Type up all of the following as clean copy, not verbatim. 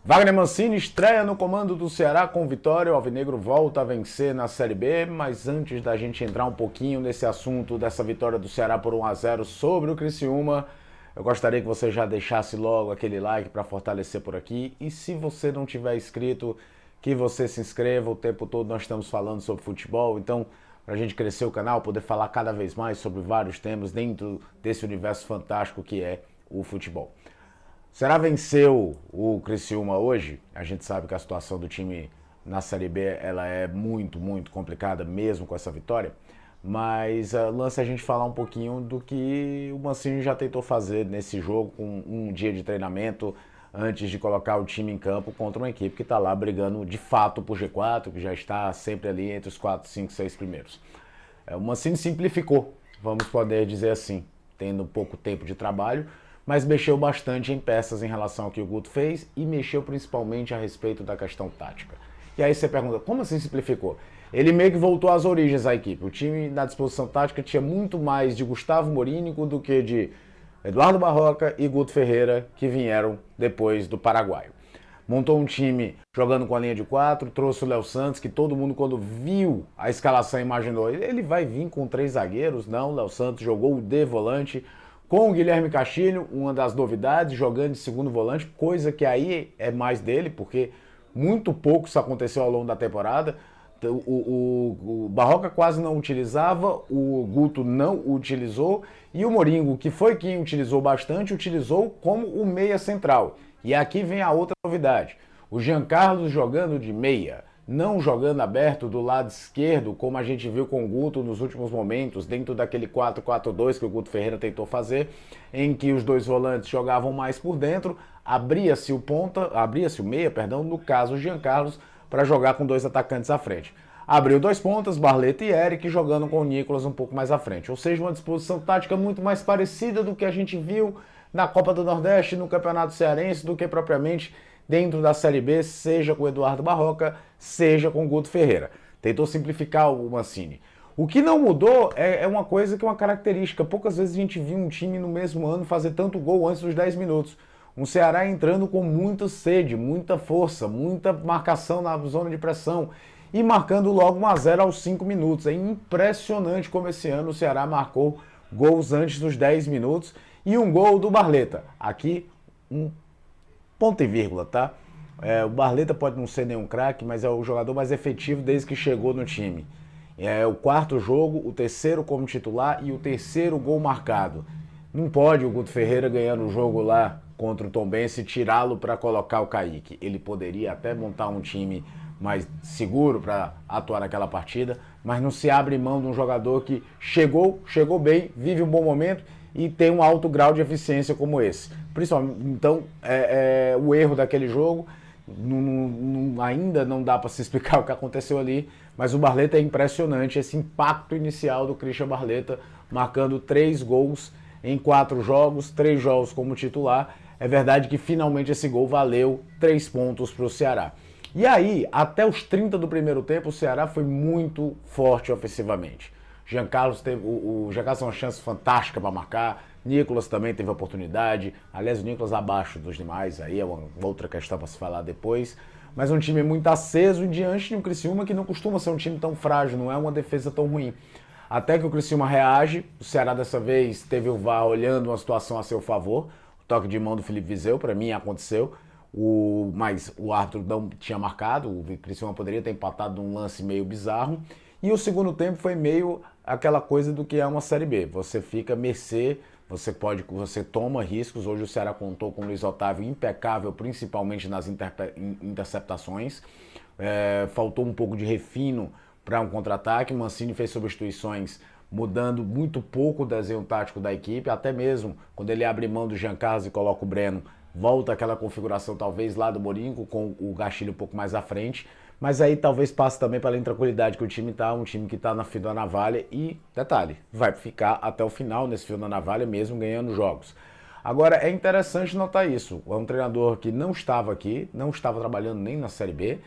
Wagner Mancini estreia no comando do Ceará com vitória, o Alvinegro volta a vencer na Série B, mas antes da gente entrar um pouquinho nesse assunto dessa vitória do Ceará por 1-0 sobre o Criciúma, eu gostaria que você já deixasse logo aquele like para fortalecer por aqui, e se você não tiver inscrito, que você se inscreva. O tempo todo nós estamos falando sobre futebol, então para a gente crescer o canal, poder falar cada vez mais sobre vários temas dentro desse universo fantástico que é o futebol. O Ceará venceu o Criciúma hoje. A gente sabe que a situação do time na Série B ela é muito, muito complicada mesmo com essa vitória. Mas lança a gente falar um pouquinho do que o Mancini já tentou fazer nesse jogo com um dia de treinamento antes de colocar o time em campo contra uma equipe que está lá brigando de fato por G4, que já está sempre ali entre os 4, 5, 6 primeiros. O Mancini simplificou, vamos poder dizer assim, tendo pouco tempo de trabalho, mas mexeu bastante em peças em relação ao que o Guto fez e mexeu principalmente a respeito da questão tática. E aí você pergunta, como assim simplificou? Ele meio que voltou às origens da equipe. O time na disposição tática tinha muito mais de Gustavo Morínigo do que de Eduardo Barroca e Guto Ferreira, que vieram depois do paraguaio. Montou um time jogando com a linha de 4, trouxe o Léo Santos, que todo mundo quando viu a escalação imaginou, ele vai vir com 3 zagueiros? Não, o Léo Santos jogou de volante, com o Guilherme Castilho, uma das novidades, jogando de segundo volante, coisa que aí é mais dele, porque muito pouco isso aconteceu ao longo da temporada. O Barroca quase não utilizava, o Guto não utilizou, e o Morínigo, que foi quem utilizou bastante, utilizou como o meia central. E aqui vem a outra novidade. O Jean Carlos jogando de meia, não jogando aberto do lado esquerdo, como a gente viu com o Guto nos últimos momentos, dentro daquele 4-4-2 que o Guto Ferreira tentou fazer, em que os dois volantes jogavam mais por dentro, abria-se o meia, no caso o Jean Carlos, para jogar com 2 atacantes à frente. Abriu 2 pontas, Barleta e Eric, jogando com o Nicolas um pouco mais à frente. Ou seja, uma disposição tática muito mais parecida do que a gente viu na Copa do Nordeste, no Campeonato Cearense, do que propriamente dentro da Série B, seja com o Eduardo Barroca, seja com o Guto Ferreira. Tentou simplificar o Mancini. O que não mudou é uma coisa que é uma característica. Poucas vezes a gente viu um time no mesmo ano fazer tanto gol antes dos 10 minutos. Um Ceará entrando com muita sede, muita força, muita marcação na zona de pressão e marcando logo 1-0 aos 5 minutos. É impressionante como esse ano o Ceará marcou gols antes dos 10 minutos e um gol do Barleta. Aqui, um ponto e vírgula, tá? O Barleta pode não ser nenhum craque, mas é o jogador mais efetivo desde que chegou no time. É o 4º jogo, o 3º como titular e o 3º gol marcado. Não pode o Guto Ferreira ganhando o jogo lá contra o Tombense tirá-lo para colocar o Kaique. Ele poderia até montar um time mais seguro para atuar naquela partida, mas não se abre mão de um jogador que chegou bem, vive um bom momento e tem um alto grau de eficiência como esse. Principalmente, então, o erro daquele jogo, ainda não dá para se explicar o que aconteceu ali, mas o Barleta é impressionante, esse impacto inicial do Christian Barleta, marcando 3 gols em 4 jogos, 3 jogos como titular. É verdade que finalmente esse gol valeu 3 pontos para o Ceará. E aí, até os 30 do primeiro tempo, o Ceará foi muito forte ofensivamente. Jean Carlos teve uma chance fantástica para marcar, Nicolas também teve oportunidade, aliás o Nicolas abaixo dos demais, aí é uma outra questão para se falar depois, mas um time muito aceso diante de um Criciúma que não costuma ser um time tão frágil, não é uma defesa tão ruim. Até que o Criciúma reage, o Ceará dessa vez teve o VAR olhando uma situação a seu favor, o toque de mão do Felipe Viseu, para mim aconteceu, mas o árbitro não tinha marcado, o Criciúma poderia ter empatado num lance meio bizarro, e o segundo tempo foi meio aquela coisa do que é uma Série B, você fica à mercê, você toma riscos. Hoje o Ceará contou com o Luiz Otávio impecável, principalmente nas interceptações, faltou um pouco de refino para um contra-ataque, Mancini fez substituições mudando muito pouco o desenho tático da equipe, até mesmo quando ele abre mão do Jean Carlos e coloca o Breno, volta aquela configuração talvez lá do Morínigo, com o Castilho um pouco mais à frente, mas aí talvez passe também pela intranquilidade que o time tá, um time que tá na fio da navalha e, detalhe, vai ficar até o final nesse fio da navalha mesmo ganhando jogos. Agora, é interessante notar isso, é um treinador que não estava aqui, não estava trabalhando nem na Série B,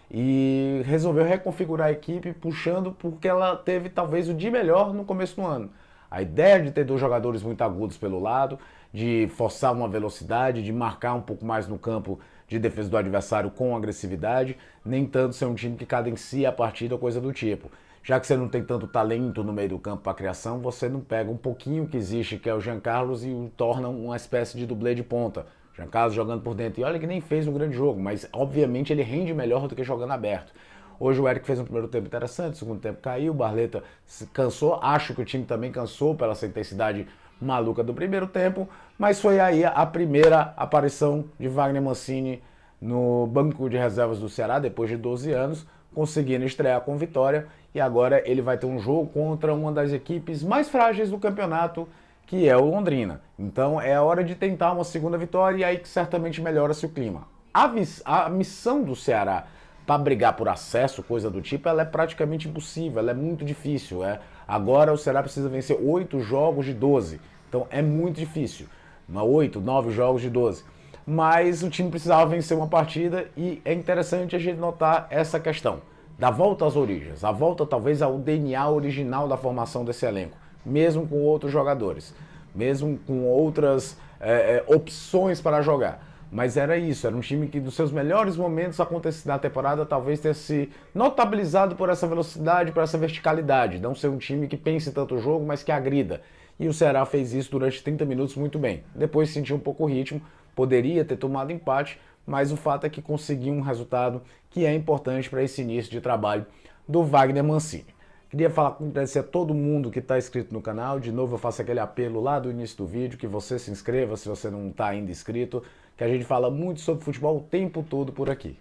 e resolveu reconfigurar a equipe puxando porque ela teve talvez o de melhor no começo do ano. A ideia de ter 2 jogadores muito agudos pelo lado, de forçar uma velocidade, de marcar um pouco mais no campo de defesa do adversário com agressividade, nem tanto ser um time que cadencia a partida ou coisa do tipo. Já que você não tem tanto talento no meio do campo para criação, você não pega um pouquinho que existe, que é o Jean Carlos, e o torna uma espécie de dublê de ponta. Jean Carlos jogando por dentro. E olha que nem fez um grande jogo, mas obviamente ele rende melhor do que jogando aberto. Hoje o Eric fez um primeiro tempo interessante, o segundo tempo caiu, o Barleta se cansou, acho que o time também cansou pela essa intensidade maluca do primeiro tempo, mas foi aí a primeira aparição de Wagner Mancini no banco de reservas do Ceará, depois de 12 anos, conseguindo estrear com vitória, e agora ele vai ter um jogo contra uma das equipes mais frágeis do campeonato, que é o Londrina. Então é a hora de tentar uma segunda vitória, e aí que certamente melhora-se o clima. A missão do Ceará para brigar por acesso, coisa do tipo, ela é praticamente impossível, ela é muito difícil. Agora o Ceará precisa vencer 8 jogos de 12, então é muito difícil. 8, 9 jogos de 12. Mas o time precisava vencer uma partida e é interessante a gente notar essa questão da volta às origens, a volta talvez ao DNA original da formação desse elenco, mesmo com outros jogadores, mesmo com outras opções para jogar. Mas era isso, era um time que dos seus melhores momentos na temporada talvez tenha se notabilizado por essa velocidade, por essa verticalidade, não ser um time que pense tanto o jogo, mas que agrida. E o Ceará fez isso durante 30 minutos muito bem. Depois sentiu um pouco o ritmo, poderia ter tomado empate, mas o fato é que conseguiu um resultado que é importante para esse início de trabalho do Wagner Mancini. Queria agradecer a todo mundo que está inscrito no canal. De novo eu faço aquele apelo lá do início do vídeo, que você se inscreva se você não está ainda inscrito, que a gente fala muito sobre futebol o tempo todo por aqui.